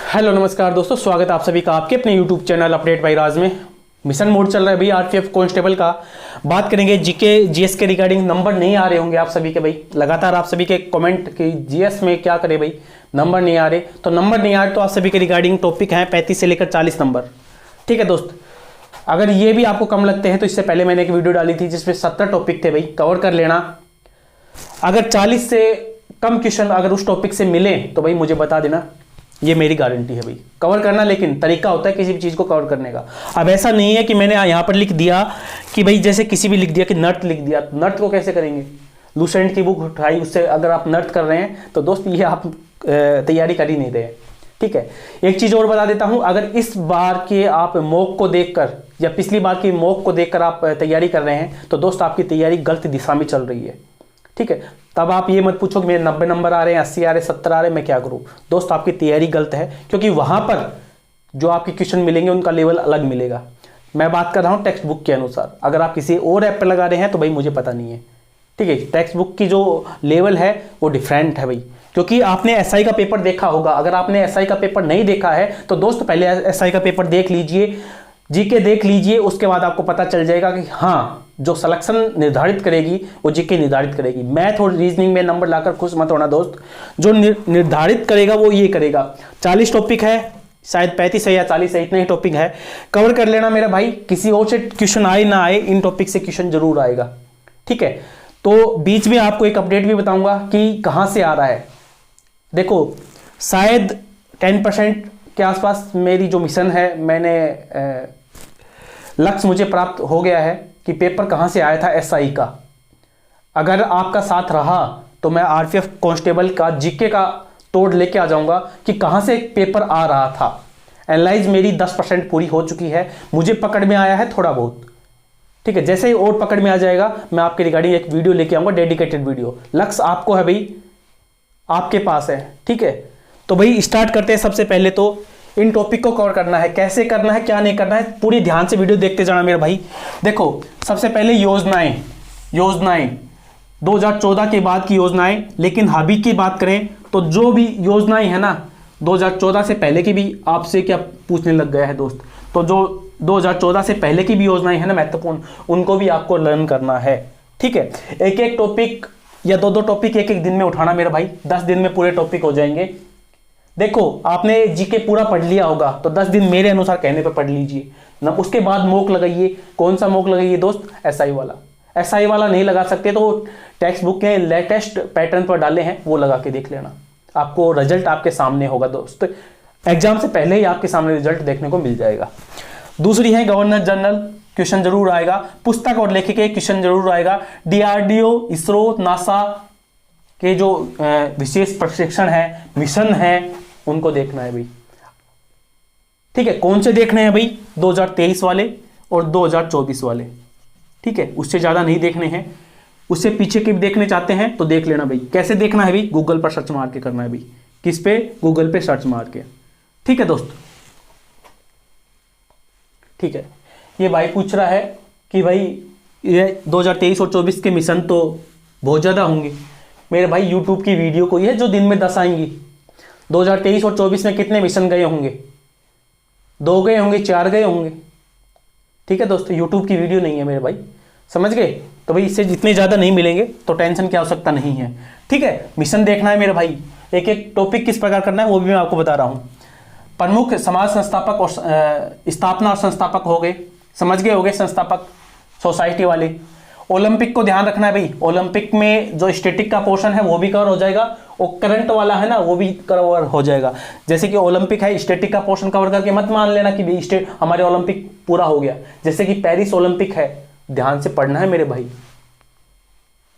Hello नमस्कार दोस्तों, स्वागत है आप सभी का आपके अपने यूट्यूब चैनल अपडेट बाय राज में। मिशन मोड चल रहा है भाई आरपीएफ कांस्टेबल का। बात करेंगे जीके जीएस के रिगार्डिंग। नंबर नहीं आ रहे होंगे आप सभी के भाई, लगातार आप सभी के कमेंट कि जीएस में क्या करें भाई, नंबर नहीं आ रहे। तो नंबर नहीं आ रहे तो आप सभी के रिगार्डिंग टॉपिक हैं 35 से लेकर 40 नंबर। ठीक है दोस्त, अगर ये भी आपको कम लगते हैं तो इससे पहले मैंने एक वीडियो डाली थी जिसमें 70 टॉपिक थे भाई, कवर कर लेना। अगर 40 से कम क्वेश्चन अगर उस टॉपिक से मिले तो भाई मुझे बता देना, ये मेरी गारंटी है भाई। कवर करना, लेकिन तरीका होता है किसी भी चीज़ को कवर करने का। अब ऐसा नहीं है कि मैंने यहाँ पर लिख दिया कि भाई जैसे किसी भी लिख दिया कि नर्ट लिख दिया, नर्ट को कैसे करेंगे। लूसेंट की बुक उठाई, उससे अगर आप नर्ट कर रहे हैं तो दोस्त ये आप तैयारी कर ही नहीं रहे। ठीक है, एक चीज़ और बता देता हूँ, अगर इस बार के आप मॉक को देखकर या पिछली बार की मॉक को देखकर आप तैयारी कर रहे हैं तो दोस्त आपकी तैयारी गलत दिशा में चल रही है। ठीक है, तब आप ये मत पूछो कि मेरे 90 नंबर आ रहे हैं, 80 आ रहे हैं, 70 आ रहे हैं, मैं क्या करूं। दोस्त आपकी तैयारी गलत है, क्योंकि वहां पर जो आपके क्वेश्चन मिलेंगे उनका लेवल अलग मिलेगा। मैं बात कर रहा हूं टेक्स्ट बुक के अनुसार। अगर आप किसी और ऐप पर लगा रहे हैं तो भाई मुझे पता नहीं है। ठीक है, टेक्स्ट बुक की जो लेवल है वो डिफरेंट है भाई, क्योंकि आपने एसआई का पेपर देखा होगा। अगर आपने एसआई का पेपर नहीं देखा है तो दोस्त पहले एसआई का पेपर देख लीजिए, जीके देख लीजिए, उसके बाद आपको पता चल जाएगा कि हाँ, जो सिलेक्शन निर्धारित करेगी वो जीके निर्धारित करेगी। मैथ और रीजनिंग में नंबर लाकर खुश मत होना दोस्त, जो निर्धारित करेगा वो ये करेगा। 40 टॉपिक है, शायद 35 है या 40 है, इतने ही टॉपिक है, कवर कर लेना मेरा भाई। किसी और से क्वेश्चन आए ना आए, इन टॉपिक से क्वेश्चन जरूर आएगा। ठीक है, तो बीच में आपको एक अपडेट भी बताऊंगा कि कहाँ से आ रहा है। देखो, शायद 10% के आसपास मेरी जो मिशन है, मैंने लक्ष्य मुझे प्राप्त हो गया है कि पेपर कहाँ से आया था एसआई का। अगर आपका साथ रहा तो मैं आरपीएफ कांस्टेबल का जीके का तोड़ लेके आ जाऊंगा कि कहाँ से पेपर आ रहा था। एनालाइज मेरी 10% पूरी हो चुकी है, मुझे पकड़ में आया है थोड़ा बहुत। ठीक है, जैसे ही और पकड़ में आ जाएगा मैं आपके रिगार्डिंग एक वीडियो लेके आऊंगा, डेडिकेटेड वीडियो। लक्ष्य आपको है भाई, आपके पास है। ठीक है, तो भाई स्टार्ट करते हैं। सबसे पहले तो इन टॉपिक को कवर करना है, कैसे करना है, क्या नहीं करना है, पूरी ध्यान से वीडियो देखते जाना मेरे भाई। देखो, सबसे पहले योजनाएं 2014 के बाद की योजनाएं। लेकिन अभी की बात करें तो जो भी योजनाएं है ना, 2014 से पहले की भी आपसे क्या पूछने लग गया है दोस्त, तो जो 2014 से पहले की भी योजनाएं है ना महत्वपूर्ण, उनको भी आपको लर्न करना है। ठीक है, एक एक टॉपिक या दो टॉपिक एक एक दिन में उठाना मेरा भाई, 10 दिन में पूरे टॉपिक हो जाएंगे। देखो, आपने जीके पूरा पढ़ लिया होगा तो 10 दिन मेरे अनुसार कहने पे पढ़ लीजिए ना। उसके बाद मॉक लगाइए। कौन सा मॉक लगाइए दोस्त? एसआई वाला। एसआई वाला नहीं लगा सकते तो टेक्स्ट बुक के लेटेस्ट पैटर्न पर डाले हैं, वो लगा के देख लेना, आपको रिजल्ट आपके सामने होगा दोस्त। एग्जाम से पहले ही आपके सामने रिजल्ट देखने को मिल जाएगा। दूसरी है गवर्नर जनरल, क्वेश्चन जरूर आएगा। पुस्तक और लेखक के क्वेश्चन जरूर आएगा। डीआरडीओ, इसरो, नासा के जो विशेष प्रशिक्षण है, मिशन है, उनको देखना है भाई। ठीक है, कौन से देखने हैं भाई? 2023 वाले और 2024 वाले। ठीक है, उससे ज्यादा नहीं देखने हैं। उससे पीछे के भी देखने चाहते हैं तो देख लेना भाई। कैसे देखना है भाई? गूगल पर सर्च मार के करना है भाई। किस पे? गूगल पे सर्च मार के। ठीक है दोस्त, ठीक है। ये भाई पूछ रहा है कि भाई ये 2023 और 24 के मिशन तो बहुत ज्यादा होंगे मेरे भाई। यूट्यूब की वीडियो कोई है जो दिन में 10 आएंगी। 2023 और 24 में कितने मिशन गए होंगे? 2 गए होंगे, 4 गए होंगे। ठीक है दोस्तों, यूट्यूब की वीडियो नहीं है मेरे भाई, समझ गए? तो भाई इससे जितने ज्यादा नहीं मिलेंगे तो टेंशन की आवश्यकता नहीं है। ठीक है, मिशन देखना है मेरे भाई। एक एक टॉपिक किस प्रकार करना है वो भी मैं आपको बता रहा हूं। प्रमुख समाज संस्थापक और स्थापना और संस्थापक हो गए, समझ गए होंगे, संस्थापक सोसाइटी वाले। ओलंपिक को ध्यान रखना है भाई। ओलंपिक में जो स्टैटिक का पोर्शन है वो भी कवर हो जाएगा, और करंट वाला है ना वो भी कवर हो जाएगा। जैसे कि ओलंपिक है, स्टैटिक का पोर्शन कवर करके मत मान लेना कि भाई स्टेट हमारे ओलंपिक पूरा हो गया। जैसे कि पेरिस ओलंपिक है, ध्यान से पढ़ना है मेरे भाई।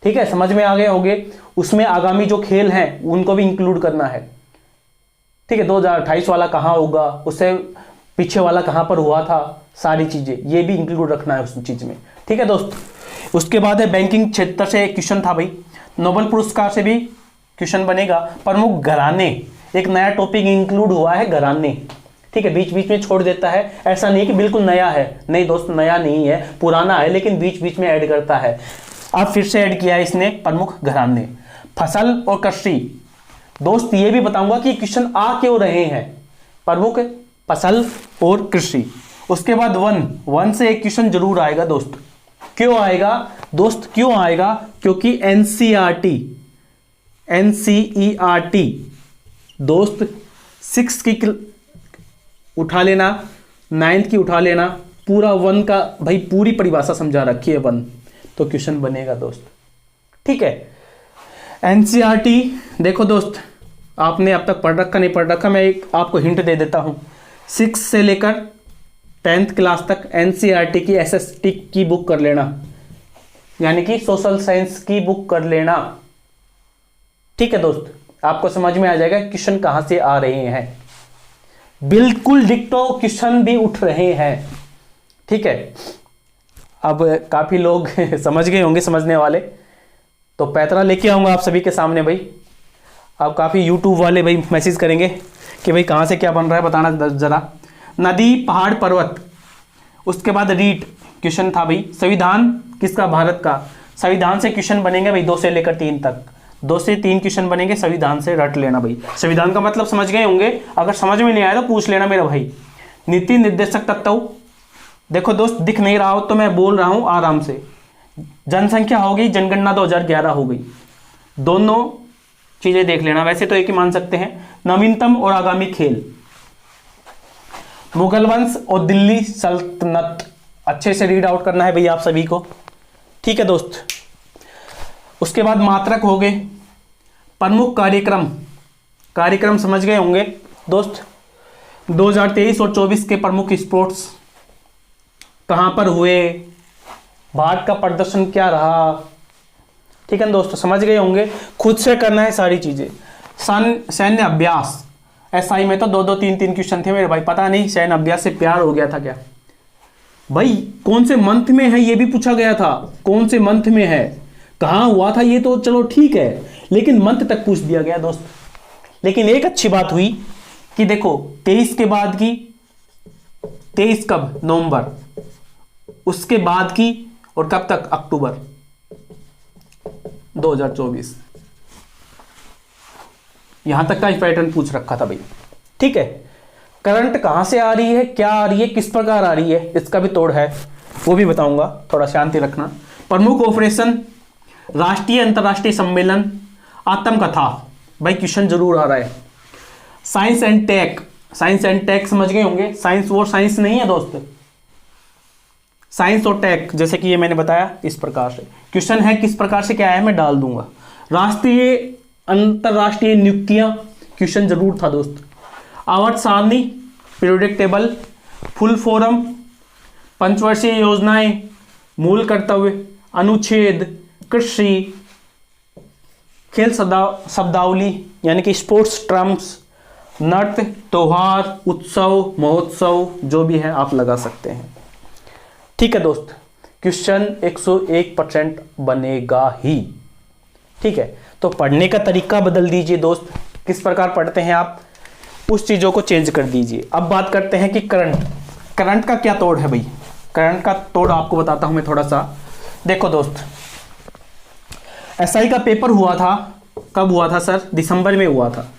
ठीक है, समझ में आ गए होंगे। उसमें आगामी जो खेल हैं उनको भी इंक्लूड करना है। ठीक है, 2028 वाला कहाँ होगा, उससे पीछे वाला कहाँ पर हुआ था, सारी चीजें ये भी इंक्लूड रखना है उस चीज में। ठीक है दोस्त, उसके बाद है बैंकिंग क्षेत्र से क्वेश्चन था भाई। नोबेल पुरस्कार से भी क्वेश्चन बनेगा। प्रमुख घराने, एक नया टॉपिक इंक्लूड हुआ है, घराने। ठीक है, बीच बीच में छोड़ देता है, ऐसा नहीं है कि बिल्कुल नया है, नहीं दोस्त, नया नहीं है, पुराना है, लेकिन बीच बीच में ऐड करता है। अब फिर से ऐड किया है इसने, प्रमुख घराने। फसल और कृषि, दोस्त ये भी बताऊंगा कि क्वेश्चन आ क्यों रहे हैं। प्रमुख फसल और कृषि। उसके बाद वन से एक क्वेश्चन जरूर आएगा दोस्त। क्यों आएगा दोस्त, क्यों आएगा? क्योंकि एनसीईआरटी दोस्त 6 की उठा लेना, 9th की उठा लेना, पूरा वन का भाई पूरी परिभाषा समझा रखी है वन, तो क्वेश्चन बनेगा दोस्त। ठीक है, एनसीईआरटी देखो दोस्त, आपने अब तक पढ़ रखा नहीं पढ़ रखा, मैं एक आपको हिंट दे देता हूं। 6 से लेकर 10th क्लास तक एनसीईआरटी की एसएसटी की बुक कर लेना, यानी कि सोशल साइंस की बुक कर लेना। ठीक है दोस्त, आपको समझ में आ जाएगा क्वेश्चन कहां से आ रहे हैं। बिल्कुल डिक्टो क्वेश्चन भी उठ रहे हैं। ठीक है, अब काफी लोग समझ गए होंगे, समझने वाले, तो पैतरा लेके आऊंगा आप सभी के सामने भाई। अब काफी यूट्यूब वाले भाई मैसेज करेंगे कि भाई कहां से क्या बन रहा है, बताना जरा। नदी, पहाड़, पर्वत, उसके बाद रीट क्वेश्चन था भाई। संविधान किसका? भारत का। संविधान से क्वेश्चन बनेंगे भाई 2 से लेकर 3 तक, 2 से 3 क्वेश्चन बनेंगे संविधान से, रट लेना भाई। संविधान का मतलब समझ गए होंगे, अगर समझ में नहीं आया तो पूछ लेना मेरा भाई। नीति निर्देशक तत्व, देखो दोस्त दिख नहीं रहा हो तो मैं बोल रहा हूं आराम से। जनसंख्या हो गई, जनगणना 2011 हो गई, दोनों चीजें देख लेना, वैसे तो एक ही मान सकते हैं। नवीनतम और आगामी खेल, मुगल वंश और दिल्ली सल्तनत, अच्छे से रीड आउट करना है भैया आप सभी को। ठीक है दोस्त, उसके बाद मात्रक हो गए। प्रमुख कार्यक्रम, कार्यक्रम समझ गए होंगे दोस्त। 2023 और 24 के प्रमुख स्पोर्ट्स कहां पर हुए, भारत का प्रदर्शन क्या रहा। ठीक है दोस्तों, समझ गए होंगे, खुद से करना है सारी चीजें। सैन्य अभ्यास, एसआई में तो 2-2, 3-3 क्वेश्चन थे मेरे भाई, पता नहीं सैन्य अभ्यास से प्यार हो गया था क्या भाई। कौन से मंथ में है ये भी पूछा गया था, कौन से मंथ में है, कहां हुआ था, ये तो चलो ठीक है, लेकिन मंथ तक पूछ दिया गया दोस्त। लेकिन एक अच्छी बात हुई कि देखो 23 के बाद की, 23 कब? नवंबर, उसके बाद की, और कब तक? अक्टूबर 2024, यहां तक का ही पैटर्न पूछ रखा था भाई। ठीक है, करंट कहां से आ रही है, क्या आ रही है, किस प्रकार आ रही है, इसका भी तोड़ है, वो भी बताऊंगा, थोड़ा शांति रखना। प्रमुख ऑपरेशन, राष्ट्रीय अंतरराष्ट्रीय सम्मेलन, आत्मकथा, भाई क्वेश्चन जरूर आ रहा है। Science and tech, science and tech समझ गए होंगे, साइंस वो साइंस नहीं है दोस्त, साइंस और टेक, जैसे कि ये मैंने बताया इस प्रकार से क्वेश्चन है। किस प्रकार से क्या है मैं डाल दूंगा। राष्ट्रीय अंतरराष्ट्रीय नियुक्तियां, क्वेश्चन जरूर था दोस्त। आवर्त सारणी, पीरियोडिक टेबल, फुल फॉर्म, पंचवर्षीय योजनाएं, मूल कर्तव्य, अनुच्छेद, कृषि, खेल शब्दावली यानी कि स्पोर्ट्स टर्म्स, नृत्य, त्योहार, उत्सव, महोत्सव, जो भी है आप लगा सकते हैं। ठीक है दोस्त, क्वेश्चन 101% बनेगा ही। ठीक है, तो पढ़ने का तरीका बदल दीजिए दोस्त, किस प्रकार पढ़ते हैं आप, उस चीजों को चेंज कर दीजिए। अब बात करते हैं कि करंट का क्या तोड़ है भाई। करंट का तोड़ आपको बताता हूं मैं थोड़ा सा। देखो दोस्त, एसआई का पेपर हुआ था, कब हुआ था सर? दिसंबर में हुआ था,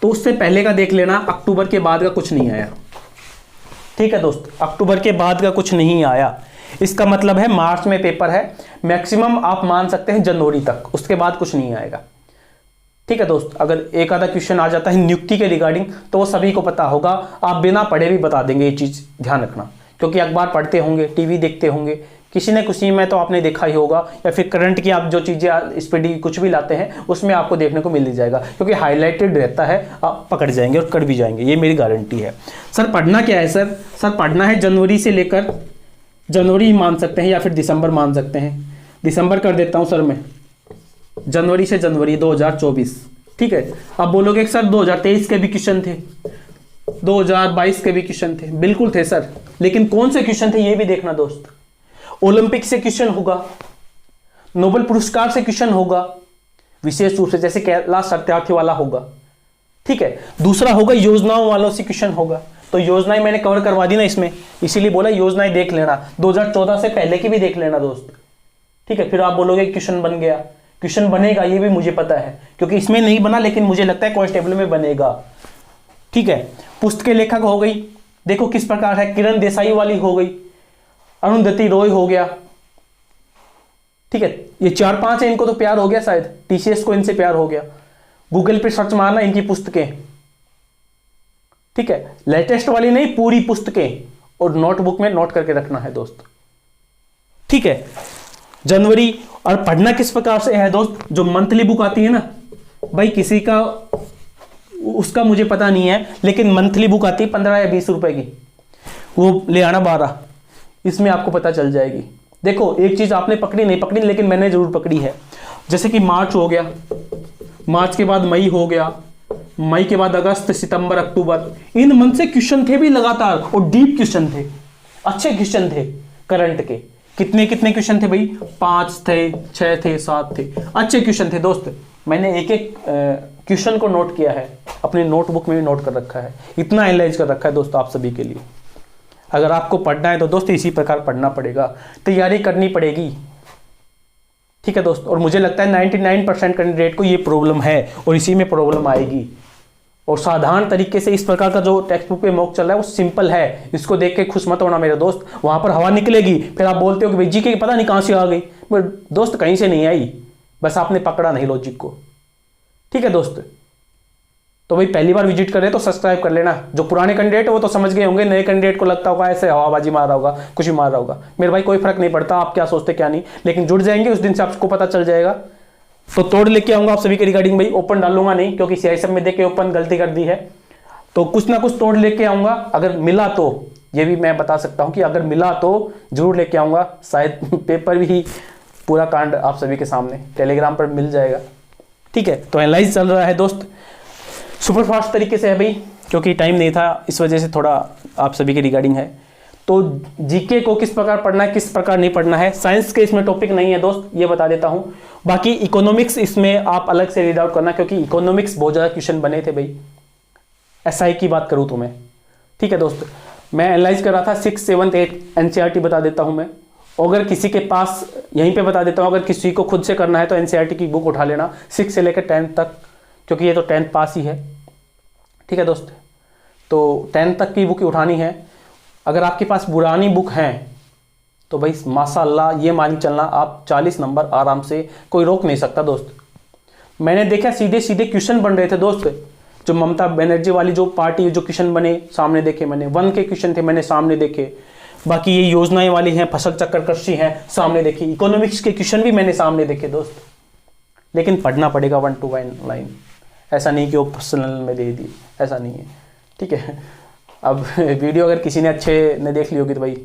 तो उससे पहले का देख लेना, अक्टूबर के बाद का कुछ नहीं आया। ठीक है दोस्त, अक्टूबर के बाद का कुछ नहीं आया, इसका मतलब है मार्च में पेपर है, मैक्सिमम आप मान सकते हैं जनवरी तक, उसके बाद कुछ नहीं आएगा। ठीक है दोस्त, अगर एक आधा क्वेश्चन आ जाता है नियुक्ति के रिगार्डिंग तो वो सभी को पता होगा, आप बिना पढ़े भी बता देंगे, ये चीज ध्यान रखना, क्योंकि अखबार पढ़ते होंगे, टीवी देखते होंगे, किसी न किसी में तो आपने देखा ही होगा, या फिर करंट की आप जो चीजें स्पीडी कुछ भी लाते हैं उसमें आपको देखने को मिल जाएगा, क्योंकि हाईलाइटेड रहता है, आप पकड़ जाएंगे और कर भी जाएंगे, ये मेरी गारंटी है। सर पढ़ना क्या है सर? सर पढ़ना है जनवरी से लेकर, जनवरी मान सकते हैं या फिर दिसंबर मान सकते हैं, दिसंबर कर देता हूं सर मैं, जनवरी से जनवरी 2024। ठीक है, अब बोलोगे सर 2023 के भी क्वेश्चन थे, 2022 के भी क्वेश्चन थे, बिल्कुल थे सर, लेकिन कौन से क्वेश्चन थे ये भी देखना दोस्त। ओलंपिक से क्वेश्चन होगा, नोबेल पुरस्कार से क्वेश्चन होगा, विशेष रूप से जैसे कैलाश सत्यार्थी वाला होगा। ठीक है, दूसरा होगा योजनाओं वालों से क्वेश्चन होगा, तो योजनाएं मैंने कवर करवा दी ना इसमें, इसीलिए बोला योजनाएं देख लेना, 2014 से पहले की भी देख लेना दोस्त। ठीक है, फिर आप बोलोगे क्वेश्चन बन गया, क्वेश्चन बनेगा ये भी मुझे पता है, क्योंकि इसमें नहीं बना लेकिन मुझे लगता है कांस्टेबल में बनेगा। ठीक है। पुस्तकें लेखक हो गई, देखो किस प्रकार है, किरण देसाई वाली हो गई, अरुंधति रॉय हो गया, ठीक है। ये 4-5 है, इनको तो प्यार हो गया शायद, टीसीएस को इनसे प्यार हो गया। गूगल पे सर्च मारना इनकी पुस्तकें, ठीक है। लेटेस्ट वाली नहीं, पूरी पुस्तकें, और नोटबुक में नोट करके रखना है दोस्त, ठीक है। जनवरी, और पढ़ना किस प्रकार से है दोस्त, जो मंथली बुक आती है ना भाई, किसी का उसका मुझे पता नहीं है, लेकिन मंथली बुक आती है 15 या 20 रुपए की, वो ले आना 12, इसमें आपको पता चल जाएगी। देखो एक चीज आपने पकड़ी नहीं पकड़ी, लेकिन मैंने जरूर पकड़ी है। जैसे कि मार्च हो गया, मार्च के बाद मई हो गया, मई के बाद अगस्त, सितंबर, अक्टूबर, इन मंथ से क्वेश्चन थे भी लगातार, और डीप क्वेश्चन थे, अच्छे क्वेश्चन थे करंट के। कितने कितने क्वेश्चन थे भाई, 5 थे, 6 थे, 7 थे, अच्छे क्वेश्चन थे दोस्त। मैंने एक एक क्वेश्चन को नोट किया है, अपनी नोटबुक में भी नोट कर रखा है, इतना एनालाइज कर रखा है दोस्तों आप सभी के लिए। अगर आपको पढ़ना है तो दोस्त इसी प्रकार पढ़ना पड़ेगा, तैयारी करनी पड़ेगी, ठीक है दोस्त। और मुझे लगता है 99% कैंडिडेट को ये प्रॉब्लम है, और इसी में प्रॉब्लम आएगी। और साधारण तरीके से इस प्रकार का जो टेक्स्ट बुक पे मॉक चल रहा है वो सिंपल है, इसको देख के खुश मत होना मेरे दोस्त, वहां पर हवा निकलेगी, फिर आप बोलते हो कि भाई जी के पता नहीं कहां से आ गई। दोस्त कहीं से नहीं आई, बस आपने पकड़ा नहीं लॉजिक को, ठीक है दोस्त। तो भाई पहली बार विजिट कर रहे तो सब्सक्राइब कर लेना। जो पुराने कैंडिडेट है वो तो समझ गए होंगे, नए कैंडिडेट को लगता होगा ऐसे हवाबाजी मार रहा होगा, कुछ भी मार रहा होगा। मेरे भाई कोई फर्क नहीं पड़ता आप क्या सोचते क्या नहीं, लेकिन जुड़ जाएंगे उस दिन से आपको पता चल जाएगा। तो तोड़ लेके आऊंगा आप सभी के रिगार्डिंग भाई, ओपन डालूंगा नहीं, क्योंकि सीआईएसएफ में देख के ओपन गलती कर दी है, तो कुछ ना कुछ तोड़ लेके आऊंगा। अगर मिला तो ये भी मैं बता सकता हूं कि अगर मिला तो जरूर लेके आऊंगा, शायद पेपर भी पूरा कांड आप सभी के सामने टेलीग्राम पर मिल जाएगा, ठीक है। तो एनालाइज चल रहा है दोस्त, सुपरफास्ट तरीके से है भाई, क्योंकि टाइम नहीं था इस वजह से थोड़ा आप सभी के रिगार्डिंग है। तो जीके को किस प्रकार पढ़ना है, किस प्रकार नहीं पढ़ना है, साइंस के इसमें टॉपिक नहीं है दोस्त, ये बता देता हूं। बाकी इकोनॉमिक्स इसमें आप अलग से रीड आउट करना, क्योंकि इकोनॉमिक्स बहुत ज़्यादा क्वेश्चन बने थे भाई, एसआई की बात करूं तो मैं, ठीक है दोस्त। मैं एनालाइज कर रहा था 6, 7, 8 एनसीईआरटी बता देता हूं मैं। अगर किसी के पास, यहीं पे बता देता हूं, अगर किसी को खुद से करना है तो एनसीईआरटी की बुक उठा लेना 6 से लेकर 10 तक, क्योंकि ये तो 10th पास ही है, ठीक है दोस्त। तो 10th तक की बुक उठानी है। अगर आपके पास पुरानी बुक हैं तो भाई माशाल्लाह ये मान चलना आप 40 नंबर आराम से, कोई रोक नहीं सकता दोस्त। मैंने देखा सीधे सीधे क्वेश्चन बन रहे थे दोस्त, जो ममता बनर्जी वाली जो पार्टी जो क्वेश्चन बने सामने देखे मैंने, 1 के क्वेश्चन थे मैंने सामने देखे। बाकी ये योजनाएं वाली हैं, फसल चक्र कृषि हैं, सामने देखी। इकोनॉमिक्स के क्वेश्चन भी मैंने सामने देखे दोस्त। लेकिन पढ़ना पड़ेगा 1 to 1 लाइन, ऐसा नहीं कि वो पर्सनल में दे दी, ऐसा नहीं है, ठीक है। अब वीडियो अगर किसी ने अच्छे ने देख ली होगी तो भाई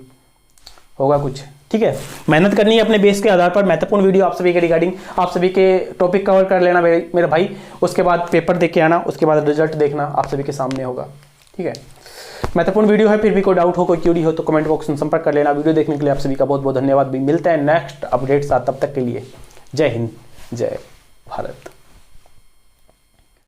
होगा कुछ, ठीक है। मेहनत करनी है अपने बेस के आधार पर। महत्वपूर्ण वीडियो आप सभी के रिगार्डिंग, आप सभी के टॉपिक कवर कर लेना मेरे भाई, उसके बाद पेपर देख के आना, उसके बाद रिजल्ट देखना आप सभी के सामने होगा, ठीक है। महत्वपूर्ण वीडियो है, फिर भी कोई डाउट हो, कोई क्यूरी हो तो कमेंट बॉक्स में संपर्क कर लेना। वीडियो देखने के लिए आप सभी का बहुत बहुत धन्यवाद। भी मिलते हैं नेक्स्ट अपडेट साथ, तब तक के लिए जय हिंद, जय भारत।